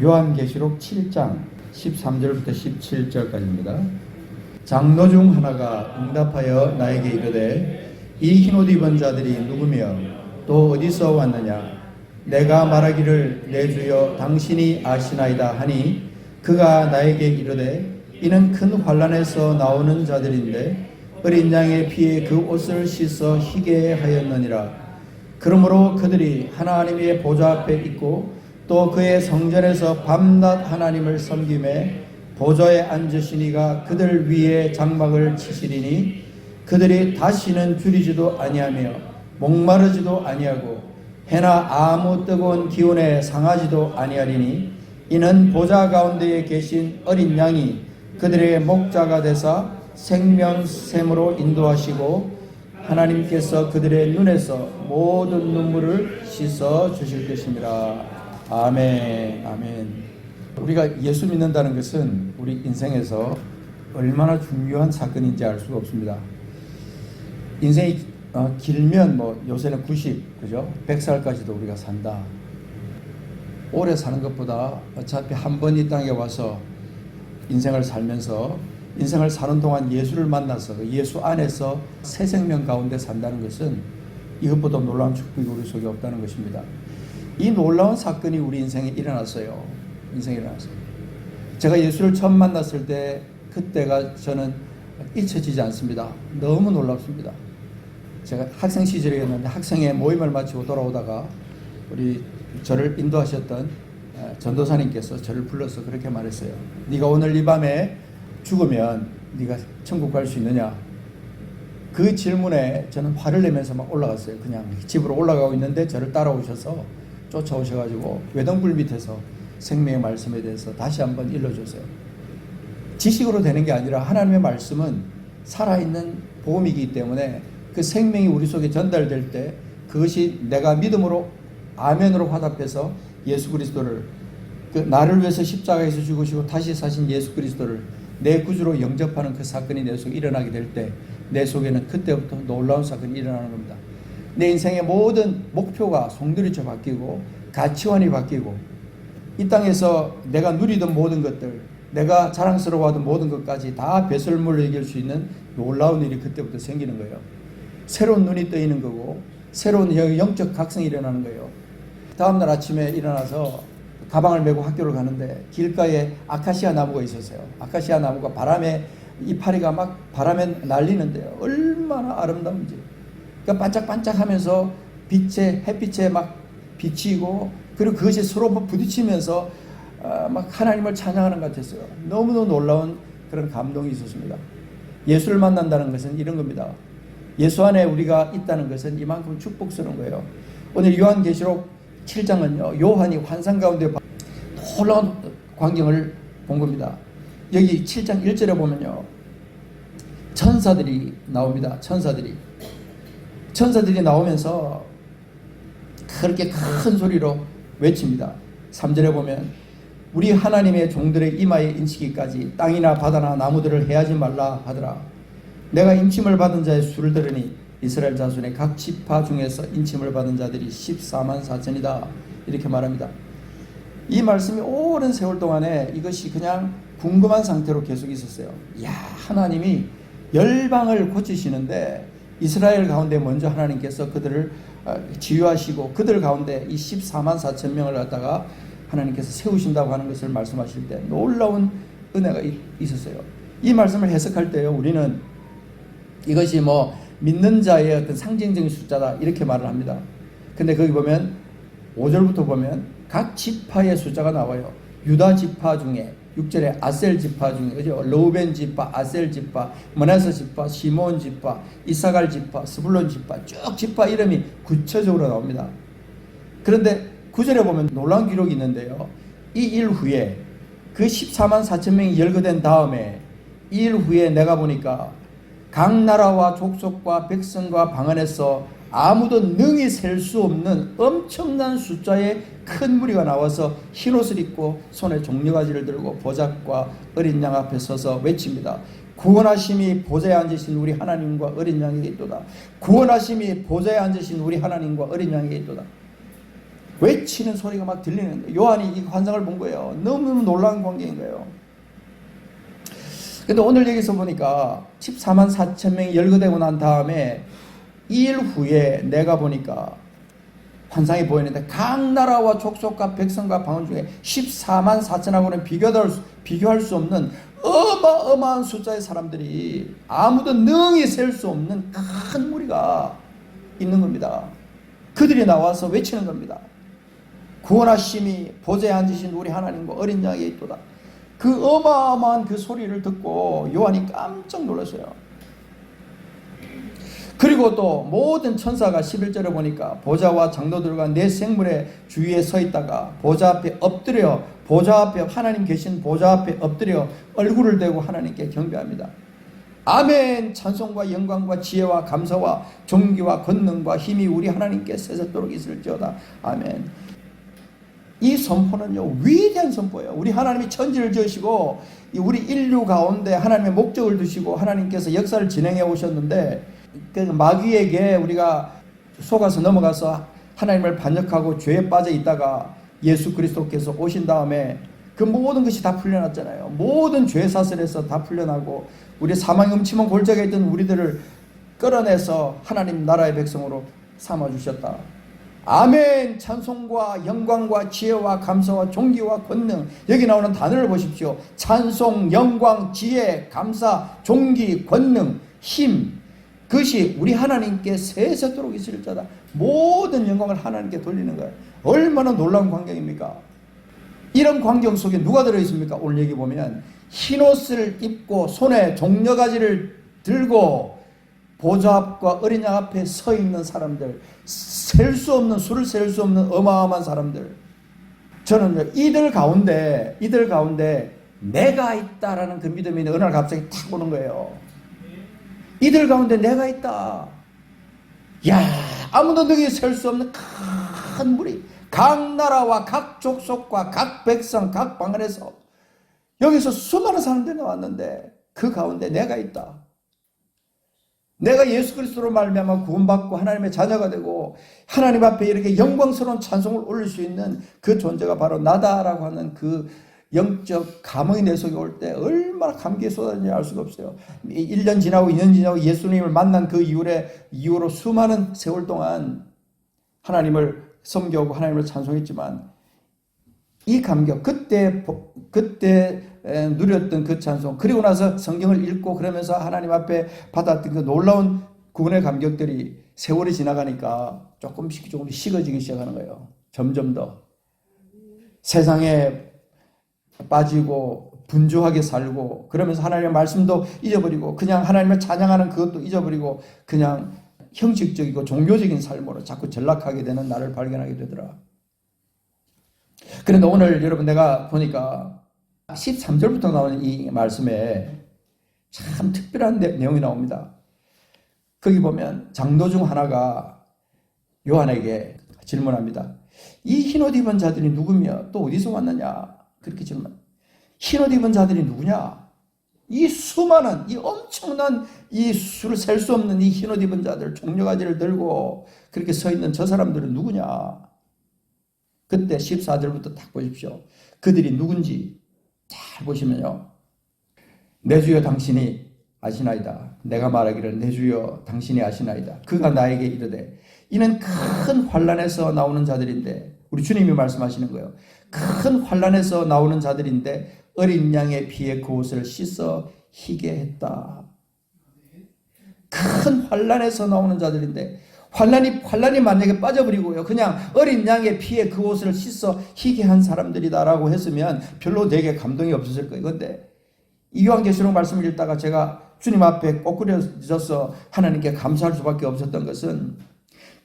요한계시록 7장 13절부터 17절까지입니다. 장로 중 하나가 응답하여 나에게 이르되 이 흰옷 입은 자들이 누구며 또 어디서 왔느냐? 내가 말하기를 내 주여 당신이 아시나이다 하니 그가 나에게 이르되 이는 큰 환난에서 나오는 자들인데 어린 양의 피에 그 옷을 씻어 희게 하였느니라. 그러므로 그들이 하나님의 보좌 앞에 있고 또 그의 성전에서 밤낮 하나님을 섬김에 보좌에 앉으시니가 그들 위에 장막을 치시리니 그들이 다시는 줄이지도 아니하며 목마르지도 아니하고 해나 아무 뜨거운 기운에 상하지도 아니하리니 이는 보좌 가운데에 계신 어린 양이 그들의 목자가 되사 생명샘으로 인도하시고 하나님께서 그들의 눈에서 모든 눈물을 씻어 주실 것입니다. 아멘. 아멘. 우리가 예수 믿는다는 것은 우리 인생에서 얼마나 중요한 사건인지 알 수가 없습니다. 인생이 길면 요새는 90, 그죠? 100살까지도 우리가 산다. 오래 사는 것보다 어차피 한 번 이 땅에 와서 인생을 살면서 인생을 사는 동안 예수를 만나서 예수 안에서 새 생명 가운데 산다는 것은 이것보다 놀라운 축복이 우리 속에 없다는 것입니다. 이 놀라운 사건이 우리 인생에 일어났어요. 인생에 일어났어요. 제가 예수를 처음 만났을 때 그때가 저는 잊혀지지 않습니다. 너무 놀랍습니다. 제가 학생 시절이었는데 학생회 모임을 마치고 돌아오다가 저를 인도하셨던 전도사님께서 저를 불러서 그렇게 말했어요. 네가 오늘 이 밤에 죽으면 네가 천국 갈 수 있느냐? 그 질문에 저는 화를 내면서 막 올라갔어요. 그냥 집으로 올라가고 있는데 저를 따라오셔서 쫓아오셔가지고 외등불 밑에서 생명의 말씀에 대해서 다시 한번 일러주세요. 지식으로 되는 게 아니라 하나님의 말씀은 살아있는 복음이기 때문에 그 생명이 우리 속에 전달될 때 그것이 내가 믿음으로 아멘으로 화답해서 예수 그리스도를 나를 위해서 십자가에서 죽으시고 다시 사신 예수 그리스도를 내 구주로 영접하는 그 사건이 내 속에 일어나게 될 때 내 속에는 그때부터 놀라운 사건이 일어나는 겁니다. 내 인생의 모든 목표가 송두리째 바뀌고 가치관이 바뀌고 이 땅에서 내가 누리던 모든 것들, 내가 자랑스러워하던 모든 것까지 다 배설물로 여길 수 있는 놀라운 일이 그때부터 생기는 거예요. 새로운 눈이 떠있는 거고 새로운 영적 각성이 일어나는 거예요. 다음날 아침에 일어나서 가방을 메고 학교를 가는데 길가에 아카시아 나무가 있었어요. 아카시아 나무가 바람에 이파리가 막 바람에 날리는데요. 얼마나 아름다운지. 그러니까 반짝반짝하면서 햇빛에 막 비치고 그리고 그것이 서로 부딪히면서 막 하나님을 찬양하는 것 같았어요. 너무너무 놀라운 그런 감동이 있었습니다. 예수를 만난다는 것은 이런 겁니다. 예수 안에 우리가 있다는 것은 이만큼 축복스러운 거예요. 오늘 요한계시록 7장은요. 요한이 환상 가운데 놀라운 광경을 본 겁니다. 여기 7장 1절에 보면요. 천사들이 나옵니다. 천사들이 나오면서 그렇게 큰 소리로 외칩니다. 3절에 보면 우리 하나님의 종들의 이마에 인치기까지 땅이나 바다나 나무들을 해하지 말라 하더라. 내가 인침을 받은 자의 수를 들으니 이스라엘 자손의 각 지파 중에서 인침을 받은 자들이 14만 4천이다. 이렇게 말합니다. 이 말씀이 오랜 세월 동안에 이것이 그냥 궁금한 상태로 계속 있었어요. 하나님이 열방을 고치시는데 이스라엘 가운데 먼저 하나님께서 그들을 치유하시고 그들 가운데 이 14만 4천 명을 갖다가 하나님께서 세우신다고 하는 것을 말씀하실 때 놀라운 은혜가 있었어요. 이 말씀을 해석할 때요. 우리는 이것이 믿는 자의 어떤 상징적인 숫자다 이렇게 말을 합니다. 근데 거기 보면 5절부터 보면 각 지파의 숫자가 나와요. 유다 지파 중에 6절에 아셀 지파 중에 그죠? 르우벤 지파, 아셀 지파, 므낫세 지파, 시몬 지파, 이사갈 지파, 스불론 지파 쭉 지파 이름이 구체적으로 나옵니다. 그런데 9절에 보면 놀라운 기록이 있는데요. 이 일 후에 그 14만 4천 명이 열거된 다음에 이 일 후에 내가 보니까 각 나라와 족속과 백성과 방언에서 아무도 능히 셀 수 없는 엄청난 숫자의 큰 무리가 나와서 흰옷을 입고 손에 종려가지를 들고 보좌과 어린 양 앞에 서서 외칩니다. 구원하심이 보좌에 앉으신 우리 하나님과 어린 양에게 있도다. 구원하심이 보좌에 앉으신 우리 하나님과 어린 양에게 있도다. 외치는 소리가 막 들리는 거예요. 요한이 이 환상을 본 거예요. 너무너무 놀라운 광경인 거예요. 근데 오늘 여기서 보니까 14만 4천 명이 열거되고 난 다음에 2일 후에 내가 보니까 환상이 보이는데 각 나라와 족속과 백성과 방언 중에 14만 4천하고는 비교할 수 없는 어마어마한 숫자의 사람들이 아무도 능히 셀 수 없는 큰 무리가 있는 겁니다. 그들이 나와서 외치는 겁니다. 구원하심이 보좌에 앉으신 우리 하나님과 어린 양에게 있도다. 그 어마어마한 그 소리를 듣고 요한이 깜짝 놀랐어요. 그리고 또 모든 천사가 11절에 보니까 보좌와 장로들과 네 생물의 주위에 서 있다가 보좌 앞에 엎드려, 보좌 앞에 하나님 계신 보좌 앞에 엎드려 얼굴을 대고 하나님께 경배합니다. 아멘. 찬송과 영광과 지혜와 감사와 존귀와 권능과 힘이 우리 하나님께 세세토록 있을지어다. 아멘. 이 선포는요, 위대한 선포예요. 우리 하나님이 천지를 지으시고 우리 인류 가운데 하나님의 목적을 두시고 하나님께서 역사를 진행해 오셨는데, 그 마귀에게 우리가 속아서 넘어가서 하나님을 반역하고 죄에 빠져 있다가 예수 그리스도께서 오신 다음에 그 모든 것이 다 풀려났잖아요. 모든 죄 사슬에서 다 풀려나고 우리 사망의 음침한 골짜기에 있던 우리들을 끌어내서 하나님 나라의 백성으로 삼아주셨다. 아멘. 찬송과 영광과 지혜와 감사와 존귀와 권능. 여기 나오는 단어를 보십시오. 찬송, 영광, 지혜, 감사, 존귀, 권능, 힘. 그것이 우리 하나님께 세세토록 있을 자다. 모든 영광을 하나님께 돌리는 거예요. 얼마나 놀라운 광경입니까? 이런 광경 속에 누가 들어있습니까? 오늘 얘기 보면 흰옷을 입고 손에 종려가지를 들고 보좌 앞과 어린 양 앞에 서 있는 사람들, 셀 수 없는, 수를 셀 수 없는 어마어마한 사람들. 저는 이들 가운데 내가 있다라는 그 믿음이 어느 날 갑자기 탁 오는 거예요. 이들 가운데 내가 있다. 야, 아무도 능히 셀 수 없는 큰 무리, 각 나라와 각 족속과 각 백성, 각 방언에서 여기서 수많은 사람들이 나왔는데 그 가운데 내가 있다. 내가 예수 그리스도로 말미암아 구원받고 하나님의 자녀가 되고 하나님 앞에 이렇게 영광스러운 찬송을 올릴 수 있는 그 존재가 바로 나다라고 하는 그 영적 감흥이 내 속에 올 때 얼마나 감기에 쏟아지는지 알 수가 없어요. 1년 지나고 2년 지나고 예수님을 만난 그 이후로 수많은 세월 동안 하나님을 섬겨오고 하나님을 찬송했지만 이 감격, 그때 누렸던 그 찬송, 그리고 나서 성경을 읽고 그러면서 하나님 앞에 받았던 그 놀라운 구원의 감격들이 세월이 지나가니까 조금씩 식어지기 시작하는 거예요. 점점 더 세상에 빠지고 분주하게 살고 그러면서 하나님의 말씀도 잊어버리고 그냥 하나님을 찬양하는 그것도 잊어버리고 그냥 형식적이고 종교적인 삶으로 자꾸 전락하게 되는 나를 발견하게 되더라. 그런데 오늘 여러분 내가 보니까 13절부터 나오는 이 말씀에 참 특별한 내용이 나옵니다. 거기 보면 장로 중 하나가 요한에게 질문합니다. 이 흰옷 입은 자들이 누구며 또 어디서 왔느냐? 그렇게 질문. 흰옷 입은 자들이 누구냐? 이 수많은, 이 엄청난 이 수를 셀 수 없는 이 흰옷 입은 자들, 종려가지를 들고 그렇게 서 있는 저 사람들은 누구냐? 그때 14절부터 딱 보십시오. 그들이 누군지 잘 보시면요. 내 주여 당신이 아시나이다. 내가 말하기를 내 주여 당신이 아시나이다. 그가 나에게 이르되 이는 큰 환난에서 나오는 자들인데 우리 주님이 말씀하시는 거예요. 큰 환난에서 나오는 자들인데 어린 양의 피에 그 옷을 씻어 희게 했다. 큰 환난에서 나오는 자들인데 환난이 만약에 빠져버리고요. 그냥 어린 양의 피에 그 옷을 씻어 희게 한 사람들이다라고 했으면 별로 되게 감동이 없었을 거예요. 그런데 이 요한계시록 말씀을 읽다가 제가 주님 앞에 꼬꾸려져서 하나님께 감사할 수밖에 없었던 것은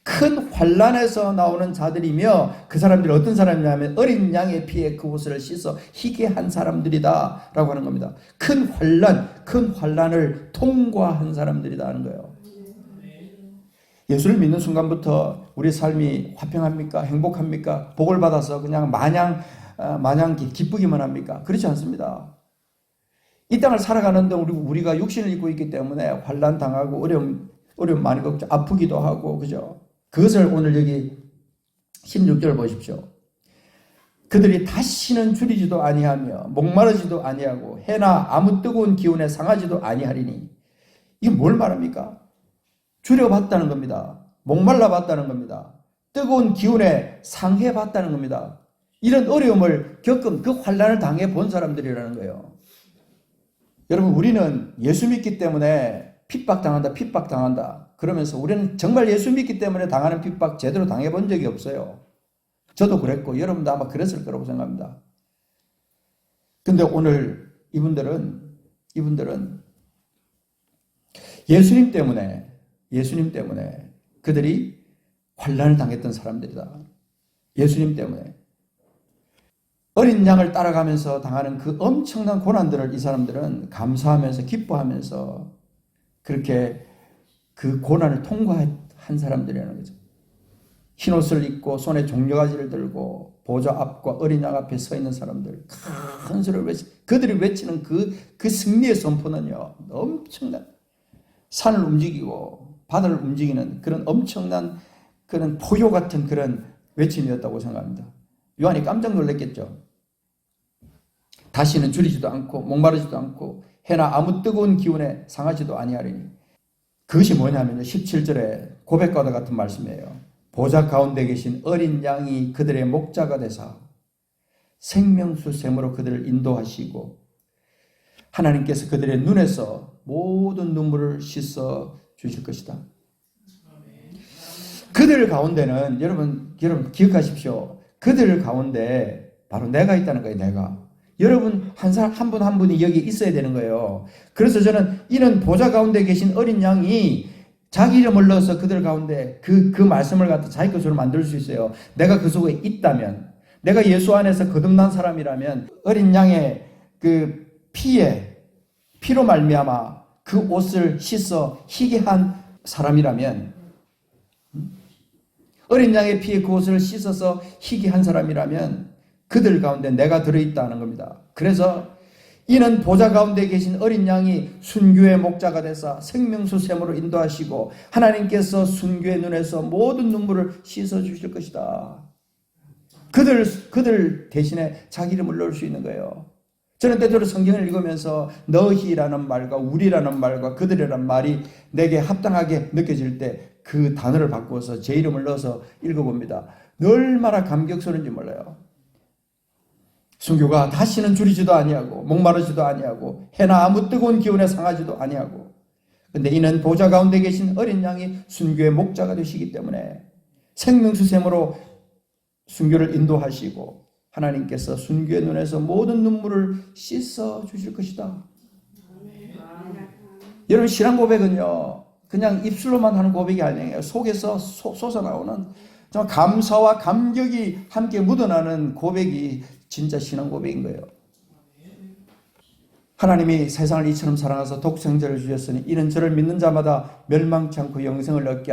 큰 환난에서 나오는 자들이며 그 사람들이 어떤 사람이냐면 어린 양의 피에 그 옷을 씻어 희게 한 사람들이다 라고 하는 겁니다. 큰 환난을 통과한 사람들이다 하는 거예요. 예수를 믿는 순간부터 우리 삶이 화평합니까? 행복합니까? 복을 받아서 그냥 마냥 기쁘기만 합니까? 그렇지 않습니다. 이 땅을 살아가는데 우리가 육신을 입고 있기 때문에 환난 당하고 어려움 많이 겪죠. 아프기도 하고 그죠? 그것을 오늘 여기 16절 보십시오. 그들이 다시는 줄이지도 아니하며 목마르지도 아니하고 해나 아무 뜨거운 기운에 상하지도 아니하리니. 이게 뭘 말합니까? 줄여봤다는 겁니다. 목말라봤다는 겁니다. 뜨거운 기운에 상해봤다는 겁니다. 이런 어려움을 겪은 그 환난을 당해 본 사람들이라는 거예요. 여러분, 우리는 예수 믿기 때문에 핍박당한다. 그러면서 우리는 정말 예수 믿기 때문에 당하는 핍박 제대로 당해본 적이 없어요. 저도 그랬고 여러분도 아마 그랬을 거라고 생각합니다. 근데 오늘 이분들은 예수님 때문에 그들이 환난을 당했던 사람들이다. 예수님 때문에. 어린 양을 따라가면서 당하는 그 엄청난 고난들을 이 사람들은 감사하면서 기뻐하면서 그렇게 그 고난을 통과한 사람들이라는 거죠. 흰옷을 입고 손에 종려가지를 들고 보좌 앞과 어린 양 앞에 서 있는 사람들, 큰 소리를 그들이 외치는 그 승리의 선포는요, 엄청난 산을 움직이고 바다를 움직이는 그런 엄청난 그런 포효 같은 그런 외침이었다고 생각합니다. 요한이 깜짝 놀랐겠죠. 다시는 줄이지도 않고 목마르지도 않고 해나 아무 뜨거운 기운에 상하지도 아니하리니. 그것이 뭐냐면요, 17절에 고백과도 같은 말씀이에요. 보좌 가운데 계신 어린 양이 그들의 목자가 되사 생명수 샘으로 그들을 인도하시고 하나님께서 그들의 눈에서 모든 눈물을 씻어 주실 것이다. 그들 가운데는 여러분 기억하십시오. 그들 가운데 바로 내가 있다는 거예요. 내가. 여러분 한 분 한 분이 여기 있어야 되는 거예요. 그래서 저는 이는 보좌 가운데 계신 어린 양이 자기 이름을 넣어서 그들 가운데 그 말씀을 갖다 자기 것으로 만들 수 있어요. 내가 그 속에 있다면, 내가 예수 안에서 거듭난 사람이라면, 어린 양의 그 피로 말미암아 그 옷을 씻어 희게 한 사람이라면, 어린 양의 피에 그 옷을 씻어서 희게 한 사람이라면 그들 가운데 내가 들어있다는 겁니다. 그래서 이는 보좌 가운데 계신 어린 양이 순교의 목자가 되사 생명수 샘으로 인도하시고 하나님께서 순교의 눈에서 모든 눈물을 씻어 주실 것이다. 그들 대신에 자기 이름을 넣을 수 있는 거예요. 저는 때때로 성경을 읽으면서 너희라는 말과 우리라는 말과 그들이라는 말이 내게 합당하게 느껴질 때 그 단어를 바꾸어서 제 이름을 넣어서 읽어봅니다. 얼마나 감격스러운지 몰라요. 순교가 다시는 줄이지도 아니하고 목마르지도 아니하고 해나 아무 뜨거운 기운에 상하지도 아니하고, 근데 이는 보좌 가운데 계신 어린 양이 순교의 목자가 되시기 때문에 생명수샘으로 순교를 인도하시고 하나님께서 순교의 눈에서 모든 눈물을 씻어 주실 것이다. 여러분, 신앙 고백은요 그냥 입술로만 하는 고백이 아니에요. 속에서 솟아나오는 정말 감사와 감격이 함께 묻어나는 고백이 진짜 신앙 고백인 거예요. 하나님이 세상을 이처럼 사랑하사 독생자를 주셨으니 이는 저를 믿는 자마다 멸망치 않고 영생을 얻게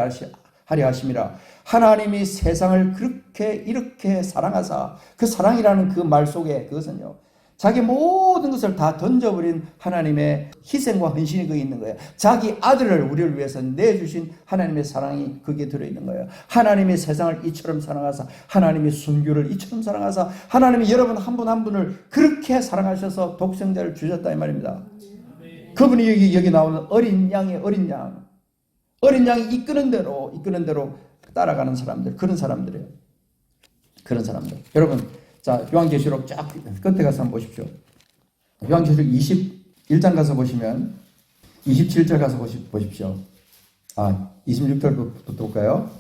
하려 하심이라. 하나님이 세상을 이렇게 사랑하사, 그 사랑이라는 그 말 속에 그것은요, 자기 모든 것을 다 던져버린 하나님의 희생과 헌신이 거기 있는 거예요. 자기 아들을 우리를 위해서 내주신 하나님의 사랑이 거기에 들어있는 거예요. 하나님이 세상을 이처럼 사랑하사, 하나님이 순교를 이처럼 사랑하사, 하나님이 여러분 한 분 한 분을 그렇게 사랑하셔서 독생자를 주셨다 이 말입니다. 그분이 여기 나오는 어린 양이 이끄는 대로 따라가는 사람들, 그런 사람들이에요. 그런 사람들. 여러분, 자, 요한계시록 쫙 끝에 가서 한번 보십시오. 요한계시록 21장 가서 보시면 27절 가서 보십시오. 26절부터 볼까요?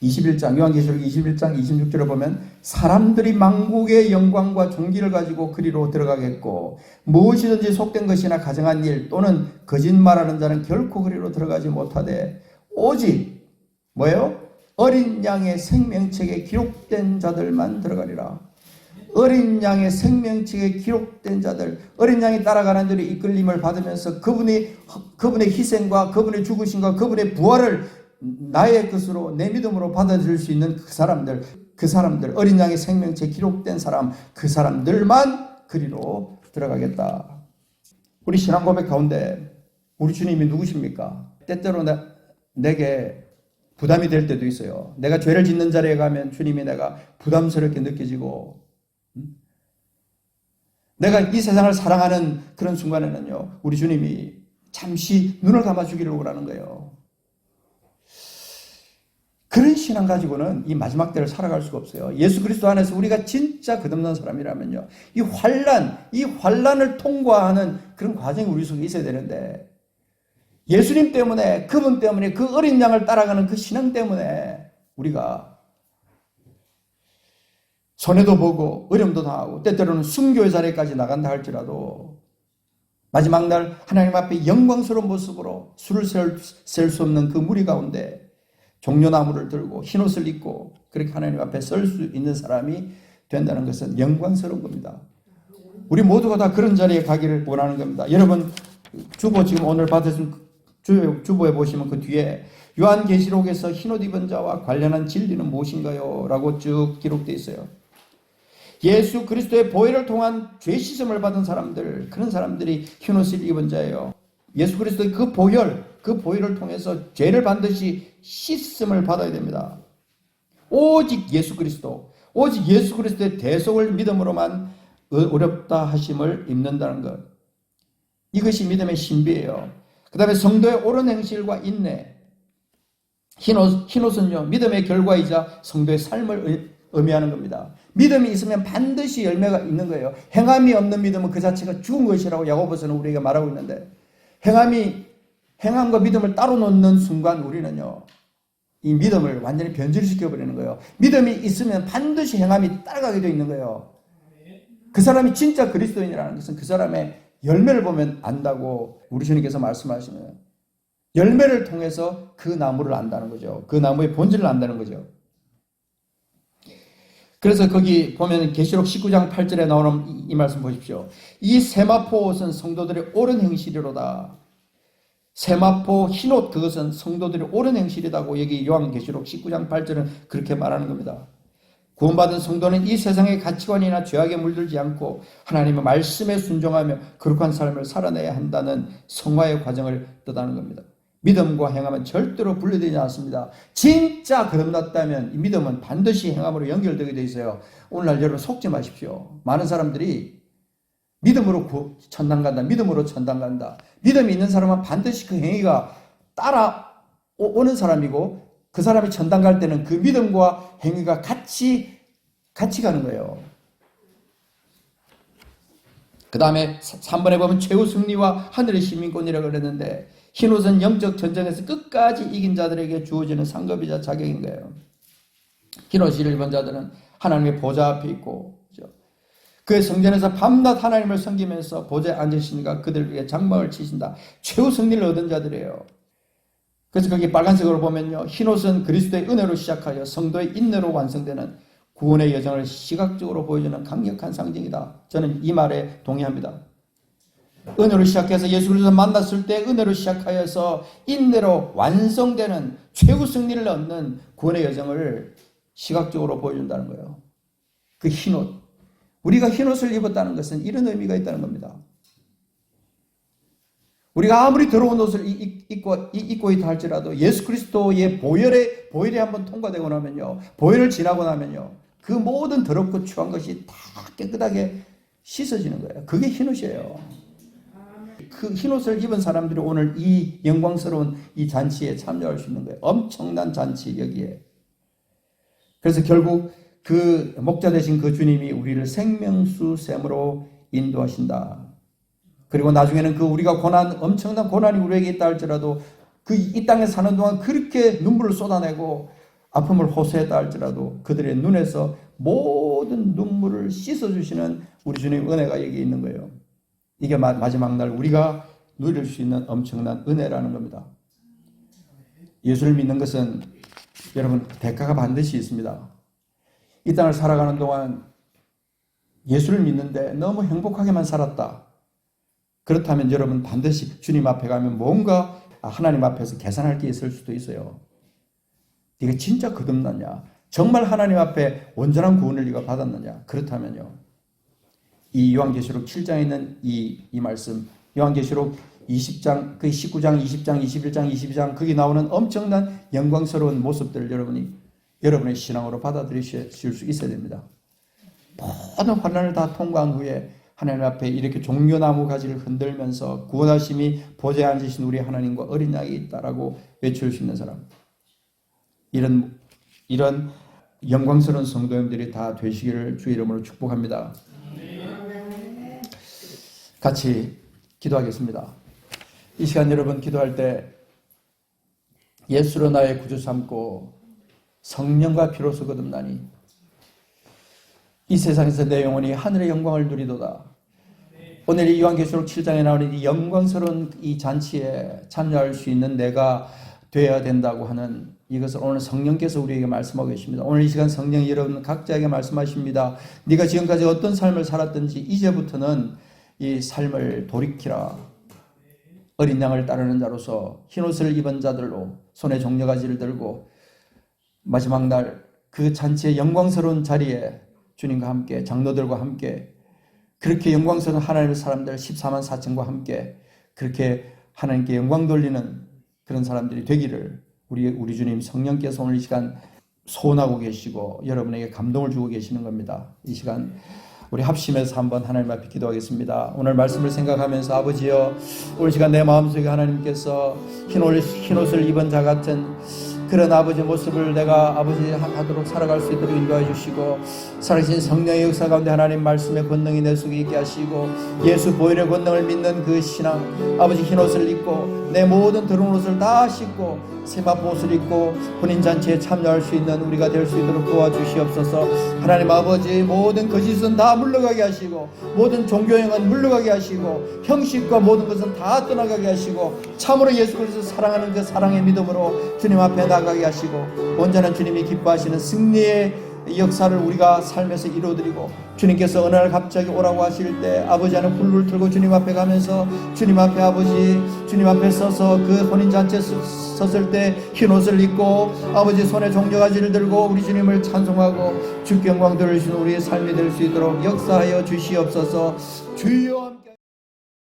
21장, 요한계시록 21장 26절을 보면 사람들이 만국의 영광과 존귀를 가지고 그리로 들어가겠고 무엇이든지 속된 것이나 가정한 일 또는 거짓말하는 자는 결코 그리로 들어가지 못하되 오직 뭐예요? 어린 양의 생명책에 기록된 자들만 들어가리라. 어린 양의 생명책에 기록된 자들, 어린 양이 따라가는 자들의 이끌림을 받으면서 그분의 희생과 그분의 죽으심과 그분의 부활을 나의 것으로 내 믿음으로 받아들일 수 있는 그 사람들, 어린 양의 생명책에 기록된 사람, 그 사람들만 그리로 들어가겠다. 우리 신앙 고백 가운데 우리 주님이 누구십니까? 때때로 내게 부담이 될 때도 있어요. 내가 죄를 짓는 자리에 가면 주님이 내가 부담스럽게 느껴지고, 내가 이 세상을 사랑하는 그런 순간에는요, 우리 주님이 잠시 눈을 감아주기를 원하는 거예요. 그런 신앙 가지고는 이 마지막 때를 살아갈 수가 없어요. 예수 그리스도 안에서 우리가 진짜 거듭난 사람이라면요, 이 환란을 통과하는 그런 과정이 우리 속에 있어야 되는데, 예수님 때문에, 그분 때문에, 그 어린 양을 따라가는 그 신앙 때문에 우리가 손해도 보고 어려움도 당하고 때때로는 순교의 자리까지 나간다 할지라도 마지막 날 하나님 앞에 영광스러운 모습으로 술을 셀 수 없는 그 무리 가운데 종려나무를 들고 흰옷을 입고 그렇게 하나님 앞에 설 수 있는 사람이 된다는 것은 영광스러운 겁니다. 우리 모두가 다 그런 자리에 가기를 원하는 겁니다. 여러분 주보 지금 오늘 받으신 주보에 보시면 그 뒤에 요한계시록에서 흰옷 입은 자와 관련한 진리는 무엇인가요? 라고 쭉 기록되어 있어요. 예수 그리스도의 보혈을 통한 죄 씻음을 받은 사람들, 그런 사람들이 흰옷을 입은 자예요. 예수 그리스도의 그 보혈을 통해서 죄를 반드시 씻음을 받아야 됩니다. 오직 예수 그리스도의 대속을 믿음으로만 어렵다 하심을 입는다는 것. 이것이 믿음의 신비예요. 그 다음에 성도의 옳은 행실과 인내. 흰옷은요, 믿음의 결과이자 성도의 삶을 의미하는 겁니다. 믿음이 있으면 반드시 열매가 있는 거예요. 행함이 없는 믿음은 그 자체가 죽은 것이라고 야고보서는 우리에게 말하고 있는데, 행함과 믿음을 따로 놓는 순간 우리는요, 이 믿음을 완전히 변질시켜버리는 거예요. 믿음이 있으면 반드시 행함이 따라가게 되어 있는 거예요. 그 사람이 진짜 그리스도인이라는 것은 그 사람의 열매를 보면 안다고 우리 주님께서 말씀하시면, 열매를 통해서 그 나무를 안다는 거죠. 그 나무의 본질을 안다는 거죠. 그래서 거기 보면 계시록 19장 8절에 나오는 이 말씀 보십시오. 이 세마포 옷은 성도들의 옳은 행실이로다. 세마포 흰옷, 그것은 성도들의 옳은 행실이라고 여기 요한계시록 19장 8절은 그렇게 말하는 겁니다. 구원받은 성도는 이 세상의 가치관이나 죄악에 물들지 않고 하나님의 말씀에 순종하며 거룩한 삶을 살아내야 한다는 성화의 과정을 뜻하는 겁니다. 믿음과 행함은 절대로 분리되지 않습니다. 진짜 거듭났다면 이 믿음은 반드시 행함으로 연결되게 되어 있어요. 오늘날 여러분 속지 마십시오. 많은 사람들이 믿음으로 천당 간다. 믿음으로 천당 간다. 믿음이 있는 사람은 반드시 그 행위가 따라오는 사람이고, 그 사람이 천당 갈 때는 그 믿음과 행위가 같이 가는 거예요. 그 다음에 3번에 보면 최후 승리와 하늘의 시민권이라고 그랬는데, 흰옷은 영적 전쟁에서 끝까지 이긴 자들에게 주어지는 상급이자 자격인 거예요. 흰옷을 입은 자들은 하나님의 보좌 앞에 있고, 그의 성전에서 밤낮 하나님을 섬기면서 보좌에 앉으시니까 그들 위해 장막을 치신다. 최후 승리를 얻은 자들이에요. 그래서 거기 빨간색으로 보면요, 흰옷은 그리스도의 은혜로 시작하여 성도의 인내로 완성되는 구원의 여정을 시각적으로 보여주는 강력한 상징이다. 저는 이 말에 동의합니다. 은혜로 시작해서 예수 그리스도를 만났을 때 은혜로 시작하여서 인내로 완성되는 최후 승리를 얻는 구원의 여정을 시각적으로 보여준다는 거예요. 그 흰옷. 우리가 흰옷을 입었다는 것은 이런 의미가 있다는 겁니다. 우리가 아무리 더러운 옷을 입고 있다 할지라도 예수 그리스도의 보혈이 한번 통과되고 나면요, 보혈을 지나고 나면요, 그 모든 더럽고 추한 것이 다 깨끗하게 씻어지는 거예요. 그게 흰옷이에요. 그 흰옷을 입은 사람들이 오늘 이 영광스러운 이 잔치에 참여할 수 있는 거예요. 엄청난 잔치 여기에. 그래서 결국 그 목자 되신 그 주님이 우리를 생명수 샘으로 인도하신다. 그리고 나중에는 그 우리가 엄청난 고난이 우리에게 있다 할지라도 그 이 땅에 사는 동안 그렇게 눈물을 쏟아내고 아픔을 호소했다 할지라도 그들의 눈에서 모든 눈물을 씻어주시는 우리 주님의 은혜가 여기 있는 거예요. 이게 마지막 날 우리가 누릴 수 있는 엄청난 은혜라는 겁니다. 예수를 믿는 것은 여러분 대가가 반드시 있습니다. 이 땅을 살아가는 동안 예수를 믿는데 너무 행복하게만 살았다. 그렇다면 여러분 반드시 주님 앞에 가면 뭔가 하나님 앞에서 계산할 게 있을 수도 있어요. 네가 진짜 거듭났냐? 정말 하나님 앞에 온전한 구원을 네가 받았느냐? 그렇다면요, 이 요한계시록 7장에 있는 이 말씀, 요한계시록 20장, 그 19장, 20장, 21장, 22장 거기 나오는 엄청난 영광스러운 모습들을 여러분의 신앙으로 받아들이실 수 있어야 됩니다. 모든 환난을 다 통과한 후에 하나님 앞에 이렇게 종려나무 가지를 흔들면서 구원하심이 보좌에 앉으신 우리 하나님과 어린 양이 있다라고 외칠 수 있는 사람, 이런 영광스러운 성도님들이 다 되시기를 주의 이름으로 축복합니다. 같이 기도하겠습니다. 이 시간 여러분 기도할 때 예수로 나의 구주 삼고 성령과 피로서 거듭나니 이 세상에서 내 영혼이 하늘의 영광을 누리도다. 오늘 이 요한계시록 7장에 나오는 이 영광스러운 이 잔치에 참여할 수 있는 내가 되어야 된다고 하는 이것을 오늘 성령께서 우리에게 말씀하고 계십니다. 오늘 이 시간 성령이 여러분 각자에게 말씀하십니다. 네가 지금까지 어떤 삶을 살았든지 이제부터는 이 삶을 돌이키라. 어린 양을 따르는 자로서 흰옷을 입은 자들로 손에 종려가지를 들고 마지막 날 그 잔치의 영광스러운 자리에 주님과 함께 장로들과 함께 그렇게 영광스러운 하나님의 사람들 14만 4천과 함께 그렇게 하나님께 영광 돌리는 그런 사람들이 되기를 우리 주님 성령께서 오늘 이 시간 소원하고 계시고 여러분에게 감동을 주고 계시는 겁니다. 이 시간 우리 합심해서 한번 하나님 앞에 기도하겠습니다. 오늘 말씀을 생각하면서 아버지여, 오늘 시간 내 마음속에 하나님께서 흰옷을 입은 자 같은 그런 아버지 모습을 내가 아버지 하도록 살아갈 수 있도록 인도해 주시고, 살아계신 성령의 역사 가운데 하나님 말씀의 권능이 내 속에 있게 하시고, 예수 보혈의 권능을 믿는 그 신앙, 아버지 흰옷을 입고 내 모든 더러운 옷을 다 씻고 세마포옷을 입고 혼인잔치에 참여할 수 있는 우리가 될 수 있도록 도와주시옵소서. 하나님 아버지, 모든 거짓은 다 물러가게 하시고, 모든 종교행은 물러가게 하시고, 형식과 모든 것은 다 떠나가게 하시고, 참으로 예수 그리스도 사랑하는 그 사랑의 믿음으로 주님 앞에 나가게 하시고, 온전한 주님이 기뻐하시는 승리의 역사를 우리가 삶에서 이루어드리고, 주님께서 어느 날 갑자기 오라고 하실 때 아버지 안에 불을 틀고 주님 앞에 가면서 주님 앞에 아버지 주님 앞에 서서 그 혼인잔치에 섰을 때 흰옷을 입고 아버지 손에 종려가지를 들고 우리 주님을 찬송하고 주께 영광 돌리시는 우리의 삶이 될 수 있도록 역사하여 주시옵소서. 주여 함께